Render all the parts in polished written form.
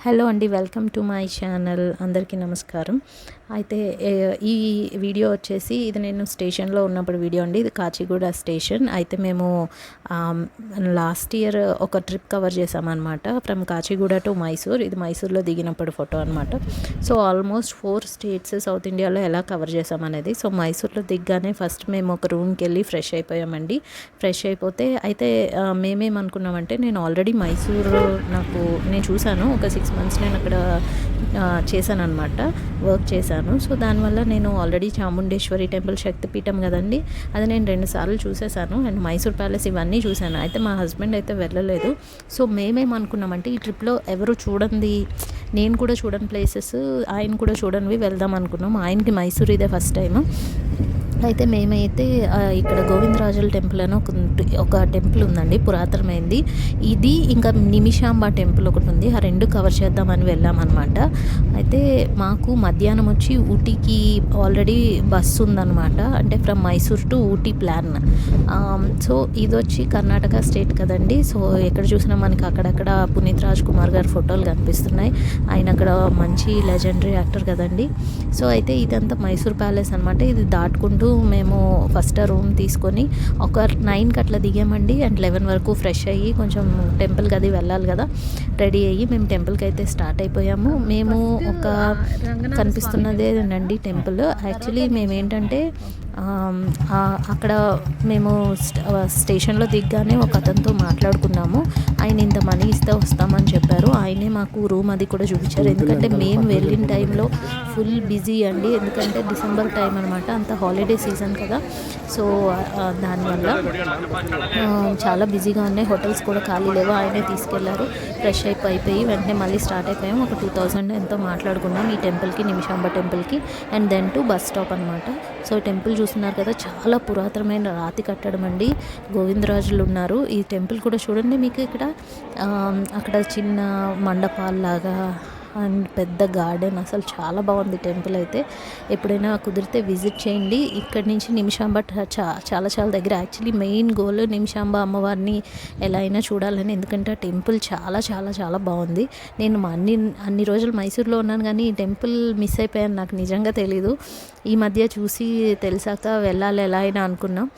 Hello అండి, welcome to my channel. అందరికీ నమస్కారం. అయితే ఈ వీడియో వచ్చేసి ఇది నేను స్టేషన్లో ఉన్నప్పుడు వీడియో అండి. ఇది కాచిగూడ స్టేషన్. అయితే మేము లాస్ట్ ఇయర్ ఒక ట్రిప్ కవర్ చేసామన్నమాట, ఫ్రమ్ కాచిగూడ టు మైసూర్. ఇది మైసూర్లో దిగినప్పుడు ఫోటో అనమాట. సో ఆల్మోస్ట్ 4 స్టేట్స్ సౌత్ ఇండియాలో ఎలా కవర్ చేసామనేది. సో మైసూర్లో దిగ్గానే ఫస్ట్ మేము ఒక రూమ్కి వెళ్ళి ఫ్రెష్ అయిపోయామండి. ఫ్రెష్ అయిపోతే అయితే మేమేమనుకున్నామంటే, నేను ఆల్రెడీ మైసూరు నేను చూశాను. ఒక 6 months నేను అక్కడ చేశాను అనమాట, వర్క్ చేశాను. సో దానివల్ల నేను ఆల్రెడీ చాముండేశ్వరి టెంపుల్, శక్తిపీఠం కదండి, అది నేను 2 సార్లు చూసేసాను. అండ్ మైసూర్ ప్యాలెస్ ఇవన్నీ చూశాను. అయితే మా హస్బెండ్ అయితే వెళ్ళలేదు. సో మేమేమనుకున్నామంటే, ఈ ట్రిప్లో ఎవరు చూడండి, నేను కూడా చూడని ప్లేసెస్, ఆయన కూడా చూడనివి వెళ్దాం అనుకున్నాం. ఆయనకి మైసూర్ ఇదే ఫస్ట్ టైం. అయితే మేమైతే ఇక్కడ గోవిందరాజుల టెంపుల్ అని ఒక టెంపుల్ ఉందండి, పురాతనమైంది. ఇది ఇంకా నిమిషాంబ టెంపుల్ ఒకటి ఉంది. ఆ 2 కవర్ చేద్దామని వెళ్ళామన్నమాట. అయితే మాకు మధ్యాహ్నం వచ్చి ఊటీకి ఆల్రెడీ బస్సు ఉందన్నమాట, అంటే from Mysore to Ooty plan. So ఇది వచ్చి కర్ణాటక స్టేట్ కదండి. సో ఎక్కడ చూసినా మనకి అక్కడక్కడ పునీత్ రాజ్ కుమార్ గారి ఫోటోలు కనిపిస్తున్నాయి. ఆయన అక్కడ మంచి లెజెండరీ యాక్టర్ కదండి. సో అయితే ఇదంతా మైసూర్ ప్యాలెస్ అనమాట. ఇది దాటుకుంటూ మేము ఫస్ట్ రూమ్ తీసుకొని ఒక 9కి అట్లా దిగామండి. అండ్ 11 వరకు ఫ్రెష్ అయ్యి కొంచెం టెంపుల్కి అది వెళ్ళాలి కదా, రెడీ అయ్యి మేము టెంపుల్కి అయితే స్టార్ట్ అయిపోయాము. మేము ఒక కనిపిస్తున్నదేనండి టెంపుల్. యాక్చువల్లీ మేమేంటంటే అక్కడ మేము స్టేషన్లో దిగ్గానే ఒక అతనితో మాట్లాడుకున్నాము. ఆయన ఇంత మనీ ఇస్తే వస్తామని చెప్పారు. ఆయనే మాకు రూమ్ అది కూడా చూపించారు. ఎందుకంటే మేము వెళ్ళిన టైంలో ఫుల్ బిజీ అండి, ఎందుకంటే డిసెంబర్ టైం అనమాట, అంత హాలిడే సీజన్ కదా. సో దానివల్ల చాలా బిజీగా ఉన్నాయి, హోటల్స్ కూడా ఖాళీ లేవు. ఆయనే తీసుకెళ్లారు. ఫ్రెష్ అయిపోయి వెంటనే మళ్ళీ స్టార్ట్ అయిపోయాం. ఒక 2000 ఎంతో మాట్లాడుకున్నాం ఈ టెంపుల్కి, నిమిషాంబ టెంపుల్కి. And then to bus stop అనమాట. సో టెంపుల్ చూస్తున్నారు కదా, చాలా పురాతనమైన రాతి కట్టడం అండి. గోవిందరాజులు ఉన్నారు. ఈ టెంపుల్ కూడా చూడండి, మీకు ఇక్కడ అక్కడ చిన్న మండపాల్లాగా అండ్ పెద్ద గార్డెన్, అసలు చాలా బాగుంది టెంపుల్. అయితే ఎప్పుడైనా కుదిరితే విజిట్ చేయండి. ఇక్కడి నుంచి నిమిషాంబ చాలా చాలా దగ్గర. యాక్చువల్లీ మెయిన్ గోల్ నిమిషాంబ అమ్మవారిని ఎలా అయినా చూడాలని, ఎందుకంటే ఆ టెంపుల్ చాలా చాలా చాలా బాగుంది. నేను అన్ని రోజులు మైసూర్లో ఉన్నాను, కానీ ఈ టెంపుల్ మిస్ అయిపోయాను. నాకు నిజంగా తెలీదు. ఈ మధ్య చూసి తెలిసాక వెళ్ళాలి ఎలా అయినా అనుకున్నాం.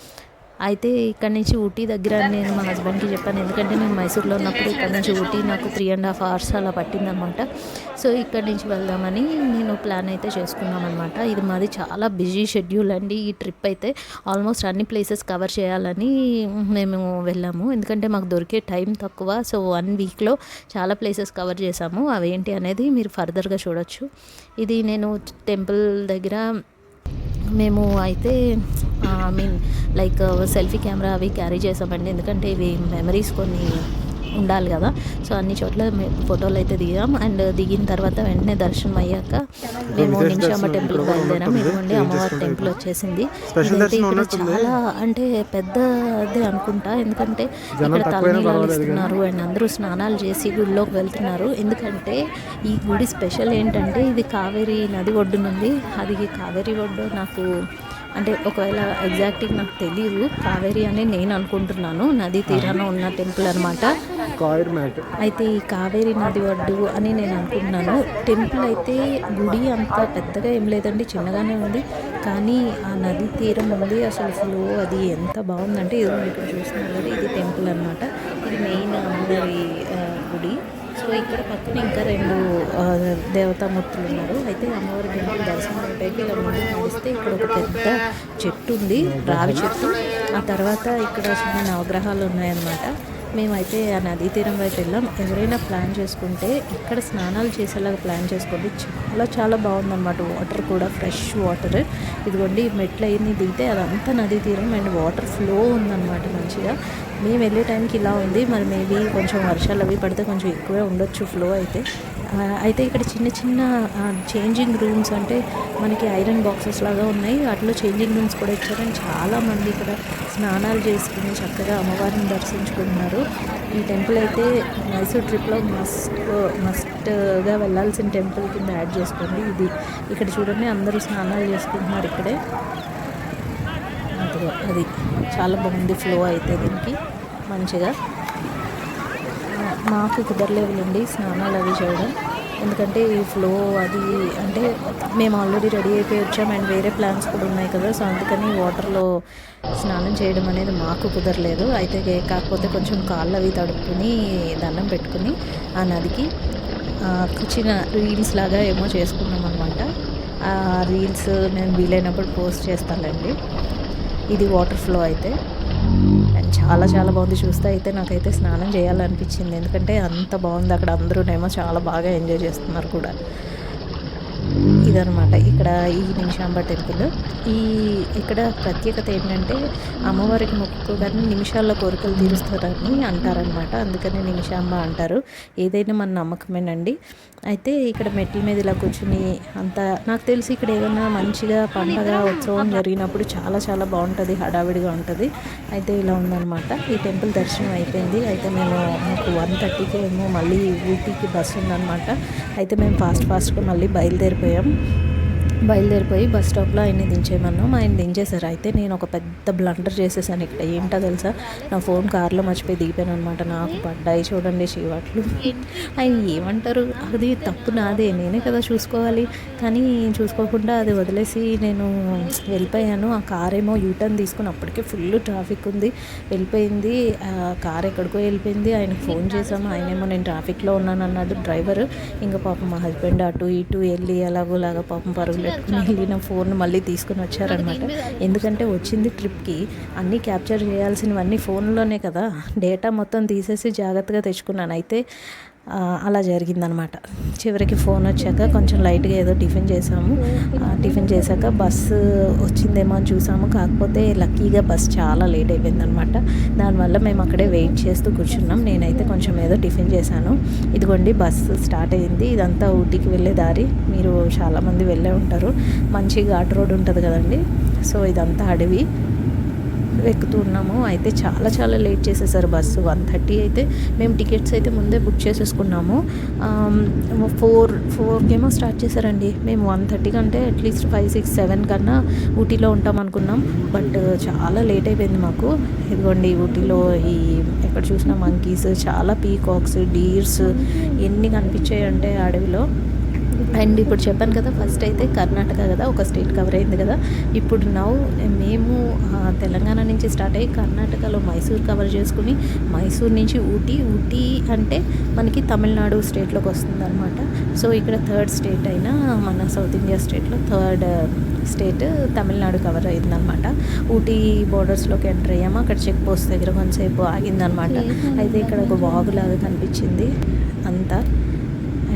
అయితే ఇక్కడ నుంచి ఊటీ దగ్గర నేను మా హస్బెండ్కి చెప్పాను, ఎందుకంటే నేను మైసూర్లో ఉన్నప్పుడు ఇక్కడ నుంచి ఊటీ నాకు 3.5 hours అలా పట్టిందనమాట. సో ఇక్కడ నుంచి వెళ్దామని నేను ప్లాన్ అయితే చేసుకున్నాం అనమాట. ఇది మాది చాలా బిజీ షెడ్యూల్ అండి. ఈ ట్రిప్ అయితే ఆల్మోస్ట్ అన్ని ప్లేసెస్ కవర్ చేయాలని మేము వెళ్ళాము, ఎందుకంటే మాకు దొరికే టైం తక్కువ. సో 1 weekలో చాలా ప్లేసెస్ కవర్ చేసాము. అవేంటి అనేది మీరు ఫర్దర్గా చూడొచ్చు. ఇది నేను టెంపుల్ దగ్గర మేము అయితే లైక్ సెల్ఫీ కెమెరా అవి క్యారీ చేసామండి, ఎందుకంటే ఇవి మెమరీస్ కొన్ని ఉండాలి కదా. సో అన్ని చోట్ల ఫోటోలు అయితే దిగాం. అండ్ దిగిన తర్వాత వెంటనే దర్శనం అయ్యాక మేము నిమిషాంబ టెంపుల్కి బయలుదేరాం. ఇదిగోండి అమ్మవారి టెంపుల్ వచ్చేసింది. ఇదైతే ఇక్కడ చాలా అంటే పెద్దదే అనుకుంటా, ఎందుకంటే ఇక్కడ తలనీలాలు ఇస్తున్నారు అండ్ అందరూ స్నానాలు చేసి గుడిలోకి వెళ్తున్నారు. ఎందుకంటే ఈ గుడి స్పెషల్ ఏంటంటే, ఇది కావేరీ నది ఒడ్డునుంది. అది కావేరీ ఒడ్డు నాకు అంటే ఒకవేళ ఎగ్జాక్ట్గా నాకు తెలియదు, కావేరీ అని నేను అనుకుంటున్నాను. నది తీరాన ఉన్న టెంపుల్ అనమాట. అయితే ఈ కావేరీ నది ఒడ్డు అని నేను అనుకుంటున్నాను. టెంపుల్ అయితే గుడి అంత పెద్దగా ఏం లేదండి, చిన్నగానే ఉంది. కానీ ఆ నది తీరం ఉంది, అసలు ఫ్లో అది ఎంత బాగుందంటే, ఇది ఇక్కడ చూస్తున్నారు కదా, ఇది టెంపుల్ అనమాట. ఇది మెయిన్ అమ్మవారి గుడి. సో ఇక్కడ పక్కన ఇంకా 2 దేవతామూర్తులు ఉన్నారు. అయితే అమ్మవారి టెంపుల్ దర్శనం అయిపోయి ఇలా ముందుకు నడిస్తే ఇక్కడ ఒక పెద్ద చెట్టు ఉంది, రావి చెట్టు. ఆ తర్వాత ఇక్కడ చిన్న నవగ్రహాలు ఉన్నాయన్నమాట. మేమైతే ఆ నదీ తీరం వైపు వెళ్ళాం. ఎవరైనా ప్లాన్ చేసుకుంటే ఇక్కడ స్నానాలు చేసేలాగా ప్లాన్ చేసుకోండి, చాలా చాలా బాగుందన్నమాట. వాటర్ కూడా ఫ్రెష్ వాటర్. ఇదిగోండి మెట్లు అయ్యి దిగితే అదంతా నదీ తీరం అండ్ వాటర్ ఫ్లో ఉందన్నమాట మంచిగా. మేము వెళ్ళే టైంకి ఇలా ఉంది, మరి మేబీ కొంచెం వర్షాలు అవి పడితే కొంచెం ఎక్కువే ఉండొచ్చు ఫ్లో అయితే. అయితే ఇక్కడ చిన్న చిన్న చేంజింగ్ రూమ్స్, అంటే మనకి ఐరన్ బాక్సెస్ లాగా ఉన్నాయి, వాటిలో చేంజింగ్ రూమ్స్ కూడా ఇచ్చారని చాలామంది ఇక్కడ స్నానాలు చేసుకుని చక్కగా అమ్మవారిని దర్శించుకుంటున్నారు. ఈ టెంపుల్ అయితే మైసూర్ ట్రిప్లో మస్ట్గా వెళ్ళాల్సిన టెంపుల్ కింద యాడ్ చేసుకోండి. ఇది ఇక్కడ చూడండి, అందరూ స్నానాలు చేసుకుంటున్నారు ఇక్కడే. అది చాలా బాగుంది ఫ్లో అయితే దీనికి మంచిగా. మాకు కుదరలేదులేండి స్నానాలు అవి చేయడం. ఎందుకంటే ఈ ఫ్లో అది అంటే మేము ఆల్రెడీ రెడీ అయిపోయి వచ్చాం అండ్ వేరే ప్లాన్స్ కూడా ఉన్నాయి కదా. సో అందుకని వాటర్లో స్నానం చేయడం అనేది మాకు కుదరలేదు. అయితే కాకపోతే కొంచెం కాళ్ళు అవి తడుపుకుని దండం పెట్టుకుని ఆ నదికి చిన్న రీల్స్ లాగా ఏమో చేసుకున్నాం అనమాట. ఆ రీల్స్ నేను వీలైనప్పుడు పోస్ట్ చేస్తానండి. ఇది వాటర్ ఫ్లో అయితే అండ్ చాలా చాలా బాగుంది. చూస్తే అయితే నాకైతే స్నానం చేయాలనిపించింది. ఎందుకంటే అంత బాగుంది అక్కడ. అందరూనేమో చాలా బాగా ఎంజాయ్ చేస్తున్నారు కూడా. ఇదనమాట ఇక్కడ ఈ నిమిషాంబ టెంపుల్. ఇక్కడ ప్రత్యేకత ఏంటంటే అమ్మవారికి మొక్కుకోగానే నిమిషాల్లో కోరికలు తీరుస్తారని అంటారనమాట. అందుకని నిమిషాంబ అంటారు. ఏదైనా మన నమ్మకమేనండి. అయితే ఇక్కడ మెట్ల మీద ఇలా కూర్చుని అంత నాకు తెలిసి ఇక్కడ ఏదైనా మంచిగా పండగ ఉత్సవం జరిగినప్పుడు చాలా చాలా బాగుంటుంది, హడావిడిగా ఉంటుంది. అయితే ఇలా ఉందన్నమాట. ఈ టెంపుల్ దర్శనం అయిపోయింది. అయితే మాకు 1:30కి ఏమో మళ్ళీ ఊటీకి బస్సు ఉందన్నమాట. అయితే మేము ఫాస్ట్గా మళ్ళీ బయలుదేరిపోయి బస్ స్టాప్లో ఆయన్ని దించేయమన్నాం. ఆయన దించేశారు. అయితే నేను ఒక పెద్ద బ్లండర్ చేసేసాను ఇక్కడ. ఏంటో తెలుసా, నా ఫోన్ కార్లో మర్చిపోయి దిగిపోయాను అనమాట. నాకు పడ్డాయి చూడండి చీవాట్లు. ఆయన ఏమంటారు, అది తప్పు నాదే, నేనే కదా చూసుకోవాలి. కానీ చూసుకోకుండా అది వదిలేసి నేను వెళ్ళిపోయాను. ఆ కార్ ఏమో యూటర్న్ తీసుకుని అప్పటికే ఫుల్ ట్రాఫిక్ ఉంది, వెళ్ళిపోయింది. కార్ ఎక్కడికో వెళ్ళిపోయింది. ఆయనకు ఫోన్ చేసాము. ఆయనేమో నేను ట్రాఫిక్లో ఉన్నాను అన్నాడు డ్రైవర్. ఇంకా పాపం మా హస్బెండ్ అటు ఇటు వెళ్ళి అలాగోలాగా పాపం పరుగులు వెళ్ళిన ఫోన్ మళ్ళీ తీసుకుని వచ్చారనమాట. ఎందుకంటే వచ్చింది ట్రిప్కి, అన్నీ క్యాప్చర్ చేయాల్సినవన్నీ ఫోన్లోనే కదా. డేటా మొత్తం తీసేసి జాగ్రత్తగా తెచ్చుకున్నాను. అయితే అలా జరిగిందనమాట. చివరికి ఫోన్ వచ్చాక కొంచెం లైట్గా ఏదో టిఫిన్ చేసాము. టిఫిన్ చేశాక బస్సు వచ్చిందేమో అని చూసాము. కాకపోతే లక్కీగా బస్ చాలా లేట్ అయిపోయిందనమాట. దానివల్ల మేము అక్కడే వెయిట్ చేస్తూ కూర్చున్నాం. నేనైతే కొంచెం ఏదో టిఫిన్ చేశాను. ఇదిగోండి బస్సు స్టార్ట్ అయ్యింది. ఇదంతా ఊటీకి వెళ్ళే దారి. మీరు చాలామంది వెళ్ళే ఉంటారు. మంచి ఘాట్ రోడ్ ఉంటుంది కదండి. సో ఇదంతా అడవి ఎక్కుతూ ఉన్నాము. అయితే చాలా చాలా లేట్ చేసేసారు బస్సు. 1:30 అయితే మేము టికెట్స్ అయితే ముందే బుక్ చేసేసుకున్నాము. 4కేమో స్టార్ట్ చేశారండి. మేము 1:30 కంటే అట్లీస్ట్ 5, 6, 7 కన్నా ఊటీలో ఉంటాం అనుకున్నాం. బట్ చాలా లేట్ అయిపోయింది మాకు. ఇదిగోండి ఊటీలో ఎక్కడ చూసినా మంకీస్, చాలా పీకాక్స్, డీర్స్ ఎన్ని కనిపించాయి అంటే అడవిలో. అండ్ ఇప్పుడు చెప్పాను కదా, ఫస్ట్ అయితే కర్ణాటక కదా, ఒక స్టేట్ కవర్ అయింది కదా. ఇప్పుడు మేము తెలంగాణ నుంచి స్టార్ట్ అయ్యి కర్ణాటకలో మైసూర్ కవర్ చేసుకుని మైసూర్ నుంచి ఊటీ అంటే మనకి తమిళనాడు స్టేట్లోకి వస్తుంది అనమాట. సో ఇక్కడ థర్డ్ స్టేట్ అయినా మన సౌత్ ఇండియా స్టేట్లో థర్డ్ స్టేట్ తమిళనాడు కవర్ అయిందనమాట. ఊటీ బోర్డర్స్లోకి ఎంటర్ అయ్యాము. అక్కడ చెక్ పోస్ట్ దగ్గర కొంతసేపు ఆగిందనమాట. అయితే ఇక్కడ ఒక వాగులాగా కనిపించింది అంతా.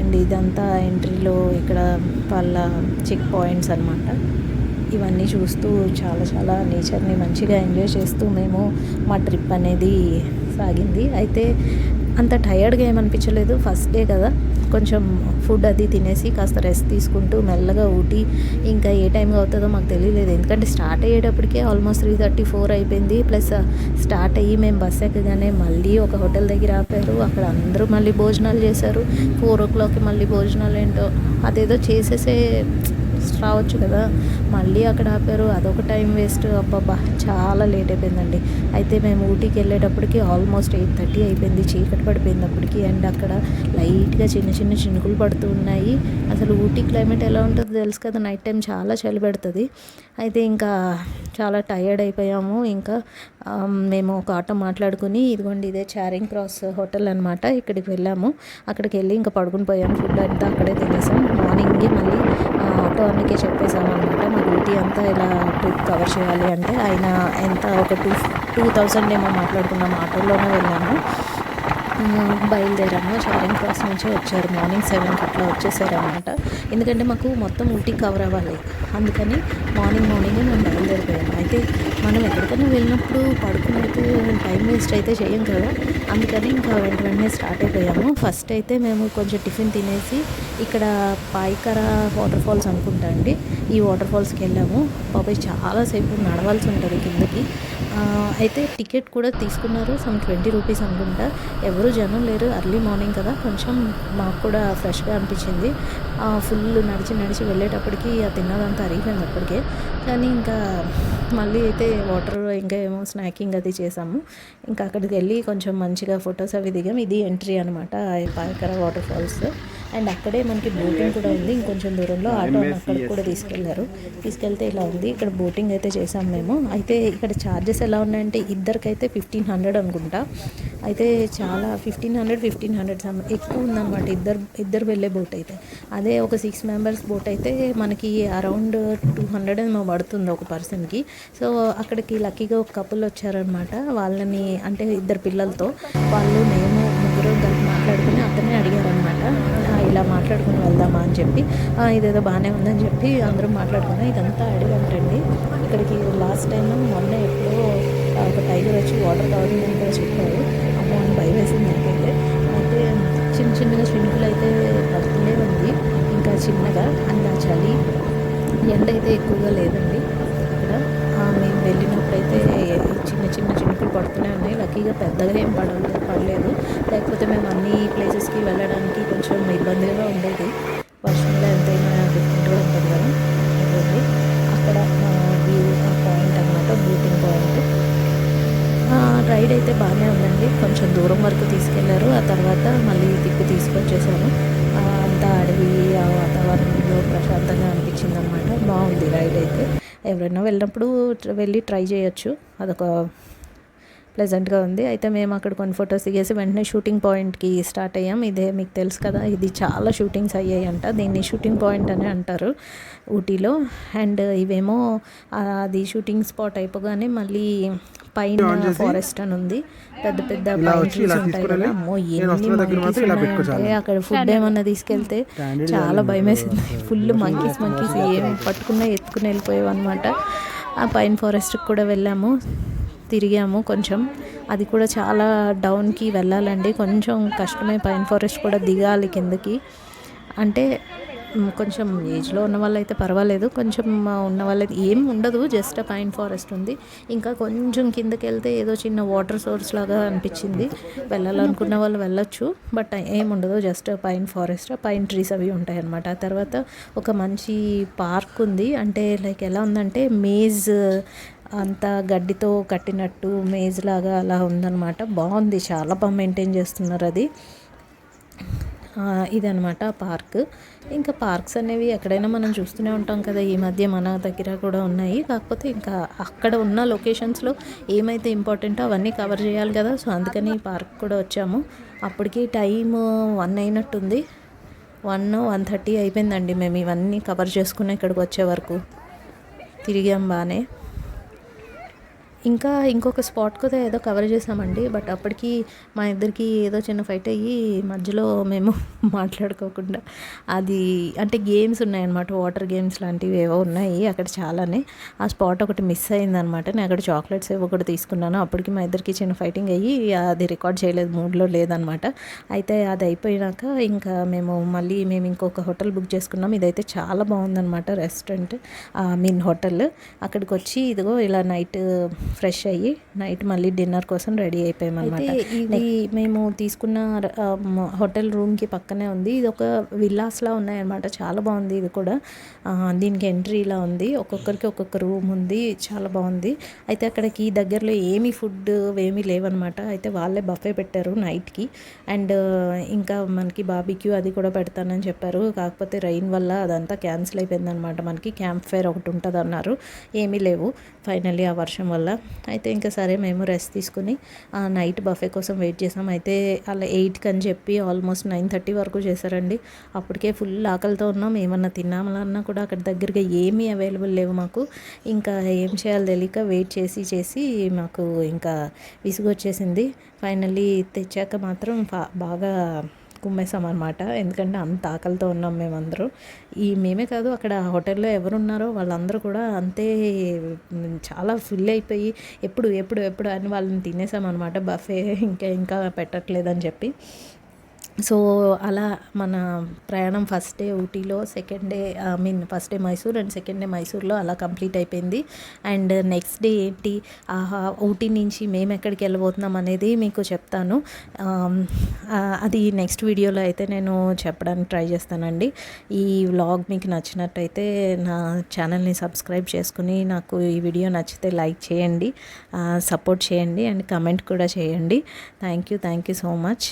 అండ్ ఇదంతా ఎంట్రీలో ఇక్కడ వాళ్ళ చెక్ పాయింట్స్ అనమాట. ఇవన్నీ చూస్తూ చాలా చాలా నేచర్ని మంచిగా ఎంజాయ్ చేస్తూ మేము మా ట్రిప్ అనేది సాగింది. అయితే అంత టయర్డ్గా ఏమనిపించలేదు. ఫస్ట్ డే కదా, కొంచెం ఫుడ్ అది తినేసి కాస్త రెస్ట్ తీసుకుంటూ మెల్లగా ఊటీ ఇంకా ఏ టైంగా అవుతుందో మాకు తెలియలేదు. ఎందుకంటే స్టార్ట్ అయ్యేటప్పటికే ఆల్మోస్ట్ 3:30-4 అయిపోయింది. ప్లస్ స్టార్ట్ అయ్యి మేము బస్ ఎక్కగానే మళ్ళీ ఒక హోటల్ దగ్గర ఆపారు. అక్కడ అందరూ మళ్ళీ భోజనాలు చేశారు. 4 o'clockకి మళ్ళీ భోజనాలు ఏంటో అదేదో చేసేసే రావచ్చు కదా, మళ్ళీ అక్కడ ఆపారు. అదొక టైం వేస్ట్. అబ్బబ్బా చాలా లేట్ అయిపోయిందండి. అయితే మేము ఊటీకి వెళ్ళేటప్పటికి ఆల్మోస్ట్ 8:30 అయిపోయింది. చీకటి పడిపోయింది అప్పటికి. అండ్ అక్కడ లైట్గా చిన్న చిన్న చినుకులు పడుతూ ఉన్నాయి. అసలు ఊటీ క్లైమేట్ ఎలా ఉంటుందో తెలుసు కదా, నైట్ టైం చాలా చలి పెడుతుంది. అయితే ఇంకా చాలా టయర్డ్ అయిపోయాము. ఇంకా మేము ఒక ఆటో మాట్లాడుకుని, ఇదిగోండి ఇదే చారింగ్ క్రాస్ హోటల్ అనమాట, ఇక్కడికి వెళ్ళాము. అక్కడికి వెళ్ళి ఇంకా పడుకుని పోయాము. ఫుడ్ అంతా అక్కడే తినేసాం. మార్నింగ్కి మళ్ళీ ఆటో అన్నికే చెప్పేసాము అనమాట. మాకు ఊటీ అంతా ఇలా ట్రిప్ కవర్ చేయాలి అంటే ఆయన ఎంత ఒక 2,000 ఏమో మాట్లాడుకున్నాము. ఆటోలోనే వెళ్ళాము. బయలుదేరాము. చారింగ్ క్రాస్ నుంచి వచ్చారు. మార్నింగ్ 7కి అట్లా వచ్చేసారనమాట. ఎందుకంటే మాకు మొత్తం ఊటీ కవర్ అవ్వాలి. అందుకని మార్నింగే మేము బయలుదేరిపోయాము. అయితే మనం ఎక్కడికైనా వెళ్ళినప్పుడు పడుకున్నట్టు టైం వేస్ట్ అయితే చేయం కదా. అందుకని ఇంకా వెంటనే స్టార్ట్ అయిపోయాము. ఫస్ట్ అయితే మేము కొంచెం టిఫిన్ తినేసి ఇక్కడ పాయికర వాటర్ ఫాల్స్ అనుకుంటా అండి, ఈ వాటర్ ఫాల్స్కి వెళ్ళాము. బాబాయ్ చాలాసేపు నడవాల్సి ఉంటుంది కిందకి. అయితే టికెట్ కూడా తీసుకున్నారు, సమ్ 20 రూపీస్ అనుకుంటా. ఎవరు జనం లేరు, ఎర్లీ మార్నింగ్ కదా, కొంచెం మాకు కూడా ఫ్రెష్గా అనిపించింది. ఫుల్ నడిచి వెళ్ళేటప్పటికి తిన్నదంతా అరిగిపోయింది అప్పటికే. కానీ ఇంకా మళ్ళీ అయితే వాటర్ ఇంకా ఏమో స్నాకింగ్ అది చేసాము. ఇంకా అక్కడికి వెళ్ళి కొంచెం మంచిగా ఫొటోస్ అవి దిగాం. ఇది ఎంట్రీ అనమాట పాయకర వాటర్ ఫాల్స్. అండ్ అక్కడే మనకి బోటింగ్ కూడా ఉంది, ఇంకొంచెం దూరంలో. ఆటో అక్కడికి కూడా తీసుకెళ్తే ఇలా ఉంది. ఇక్కడ బోటింగ్ అయితే చేసాం మేము. అయితే ఇక్కడ ఛార్జెస్ ఎలా ఉన్నాయంటే ఇద్దరికైతే 1500 అనుకుంటా. అయితే చాలా 1500 ఎక్కువ ఉందన్నమాట ఇద్దరు వెళ్ళే బోట్ అయితే. అదే ఒక 6 మెంబర్స్ బోట్ అయితే మనకి అరౌండ్ 200 ఏమో పడుతుంది ఒక పర్సన్కి. సో అక్కడికి లక్కీగా ఒక కపుల్ వచ్చారనమాట. వాళ్ళని అంటే ఇద్దరు పిల్లలతో, వాళ్ళు మేము ముగ్గురు కలిసి మాట్లాడుకుని అతనే అడిగారనమాట, ఇలా మాట్లాడుకుని వెళ్దామా అని చెప్పి. ఇదేదో బాగానే ఉందని చెప్పి అందరం మాట్లాడుకున్నాం. ఇదంతా అడిగంటండి. ఇక్కడికి లాస్ట్ టైం మొన్న ఎప్పుడో ఒక టైగర్ వచ్చి వాటర్ తాగుతుందని కూడా చెప్పారు. అమ్మో అని భయం వేసింది నాకైతే. అయితే చిన్నగా స్విమ్మింగ్ అయితే పడుతూనే ఉంది, ఇంకా చిన్నగా. అండ్ చలి, ఎండ అయితే ఎక్కువగా లేదండి ఇక్కడ. మేము వెళ్ళినప్పుడైతే చిన్న చినుకులు పడుతూనే ఉన్నాయి. లక్కీగా పెద్దగా ఏం పడలేదు, లేకపోతే మేము అన్ని ప్లేసెస్కి వెళ్ళడానికి కొంచెం ఇబ్బందిగా ఉండేది. వర్షంలో ఎంతైనా డిఫరెంట్గా ఉంటుంది కదా. అదే అక్కడ వ్యూ పాయింట్ అనమాట, బోటింగ్ పాయింట్. రైడ్ అయితే బాగానే ఉందండి. కొంచెం దూరం వరకు తీసుకెళ్లారు, ఆ తర్వాత మళ్ళీ తిప్పి తీసుకొచ్చేసాను. అంతా అడవి ఆ వాతావరణంలో ప్రశాంతంగా అనిపించింది అనమాట. బాగుంది రైడ్ అయితే. ఎవరైనా వెళ్ళినప్పుడు వెళ్ళి ట్రై చేయొచ్చు, అదొక ప్లెజెంట్గా ఉంది. అయితే మేము అక్కడ కొన్ని ఫొటోస్ దిగేసి వెంటనే షూటింగ్ పాయింట్కి స్టార్ట్ అయ్యాం. ఇదే మీకు తెలుసు కదా, ఇది చాలా షూటింగ్స్ అయ్యాయంట. దీన్ని షూటింగ్ పాయింట్ అని అంటారు ఊటీలో. అండ్ ఇవేమో అది షూటింగ్ స్పాట్ అయిపోగానే మళ్ళీ పైన ఫారెస్ట్ అని ఉంది, పెద్ద పైన్ ట్రీస్ ఉంటాయి కదా. అమ్మో ఎన్ని మంకీస్ ఉన్నాయంటే అక్కడ ఫుడ్ ఏమన్నా తీసుకెళ్తే చాలా భయం వేసింది. ఫుల్ మంకీస్ ఏం పట్టుకున్నా ఎత్తుకుని వెళ్ళిపోయావు అనమాట. ఆ పైన్ ఫారెస్ట్కి కూడా వెళ్ళాము, తిరిగాము కొంచెం. అది కూడా చాలా డౌన్కి వెళ్ళాలండి, కొంచెం కష్టమే. పైన్ ఫారెస్ట్ కూడా దిగాలి కిందకి. అంటే కొంచెం ఏజ్లో ఉన్న వాళ్ళైతే పర్వాలేదు, కొంచెం ఉన్న వాళ్ళైతే ఏం ఉండదు, జస్ట్ పైన్ ఫారెస్ట్ ఉంది. ఇంకా కొంచెం కిందకి వెళ్తే ఏదో చిన్న వాటర్ సోర్స్ లాగా అనిపించింది. వెళ్ళాలనుకున్న వాళ్ళు వెళ్ళొచ్చు, బట్ ఏముండదు, just pine forest, pine trees అవి ఉంటాయి అన్నమాట. ఆ తర్వాత ఒక మంచి పార్క్ ఉంది. అంటే లైక్ ఎలా ఉందంటే మేజ్ అంతా గడ్డితో కట్టినట్టు మేజ్ లాగా అలా ఉందన్నమాట. బాగుంది, చాలా బాగా మెయింటైన్ చేస్తున్నారు అది. ఇదనమాట పార్క్. ఇంకా పార్క్స్ అనేవి ఎక్కడైనా మనం చూస్తూనే ఉంటాం కదా, ఈ మధ్య మన దగ్గర కూడా ఉన్నాయి. కాకపోతే ఇంకా అక్కడ ఉన్న లొకేషన్స్లో ఏమైతే ఇంపార్టెంటో అవన్నీ కవర్ చేయాలి కదా. సో అందుకని ఈ పార్క్ కూడా వచ్చాము. అప్పటికి టైం 1 అయినట్టుంది, 1:30 అయిపోయిందండి. మేము ఇవన్నీ కవర్ చేసుకుని ఇక్కడికి వచ్చే వరకు తిరిగాం బాగానే. ఇంకా ఇంకొక స్పాట్ కూడా ఏదో కవర్ చేసామండి, బట్ అప్పటికి మా ఇద్దరికి ఏదో చిన్న ఫైట్ అయ్యి మధ్యలో మేము మాట్లాడుకోకుండా, అది అంటే గేమ్స్ ఉన్నాయన్నమాట, వాటర్ గేమ్స్ లాంటివి ఏవో ఉన్నాయి అక్కడ చాలానే. ఆ స్పాట్ ఒకటి మిస్ అయిందనమాట. నేను అక్కడ చాక్లెట్స్ ఏవో ఒకటి తీసుకున్నాను. అప్పటికి మా ఇద్దరికి చిన్న ఫైటింగ్ అయ్యి అది రికార్డ్ చేయలేదు, మూడ్లో లేదనమాట. అయితే అది అయిపోయినాక ఇంకా మేము ఇంకొక హోటల్ బుక్ చేసుకున్నాం. ఇదైతే చాలా బాగుందనమాట, రెస్టారెంట్ హోటల్. అక్కడికి వచ్చి ఇదిగో ఇలా నైట్ ఫ్రెష్ అయ్యి నైట్ మళ్ళీ డిన్నర్ కోసం రెడీ అయిపోయామన్నమాట. ఇది మేము తీసుకున్న హోటల్ రూమ్కి పక్కనే ఉంది. ఇది ఒక విల్లాస్లా ఉన్నాయన్నమాట, చాలా బాగుంది. ఇది కూడా దీనికి ఎంట్రీ ఇలా ఉంది, ఒక్కొక్కరికి ఒక్కొక్క రూమ్ ఉంది, చాలా బాగుంది. అయితే అక్కడికి దగ్గరలో ఏమీ ఫుడ్ ఏమీ లేవన్నమాట. అయితే వాళ్ళే బఫే పెట్టారు నైట్కి. అండ్ ఇంకా మనకి బార్బిక్యూ అది కూడా పెడతానని చెప్పారు, కాకపోతే రైన్ వల్ల అదంతా క్యాన్సిల్ అయిపోయిందనమాట. మనకి క్యాంప్ ఫైర్ ఒకటి ఉంటుంది అన్నారు, ఏమీ లేవు ఫైనల్లీ ఆ వర్షం వల్ల. అయితే ఇంకా సరే మేము రెస్ట్ తీసుకుని నైట్ బఫే కోసం వెయిట్ చేసాం. అయితే అలా 8కి అని చెప్పి ఆల్మోస్ట్ 9:30 వరకు చేశారండి. అప్పటికే ఫుల్ ఆకలితో ఉన్నాం, ఏమన్నా తిన్నామన్నా కూడా అక్కడ దగ్గరగా ఏమీ అవైలబుల్ లేవు మాకు. ఇంకా ఏం చేయాలో తెలియక వెయిట్ చేసి మాకు ఇంకా విసుగు వచ్చేసింది. ఫైనల్లీ తెచ్చాక మాత్రం బాగా కుమ్మేసామన్నమాట, ఎందుకంటే అంత ఆకలితో ఉన్నాం మేమందరం. మేమే కాదు, అక్కడ హోటల్లో ఎవరున్నారో వాళ్ళందరూ కూడా అంతే, చాలా ఫుల్ అయిపోయి ఎప్పుడు అని వాళ్ళని తినేసామన్నమాట. బఫే ఇంకా పెట్టట్లేదని చెప్పి. సో అలా మన ప్రయాణం ఫస్ట్ డే ఊటీలో, second day first day Mysore and second day మైసూర్లో అలా కంప్లీట్ అయిపోయింది. అండ్ నెక్స్ట్ డే ఏంటి, ఊటీ నుంచి మేము ఎక్కడికి వెళ్ళబోతున్నాం అనేది మీకు చెప్తాను. అది నెక్స్ట్ వీడియోలో అయితే నేను చెప్పడానికి ట్రై చేస్తానండి. ఈ వ్లాగ్ మీకు నచ్చినట్టయితే నా ఛానల్ని సబ్స్క్రైబ్ చేసుకుని, నాకు ఈ వీడియో నచ్చితే లైక్ చేయండి, సపోర్ట్ చేయండి అండ్ కమెంట్ కూడా చేయండి. Thank you so much.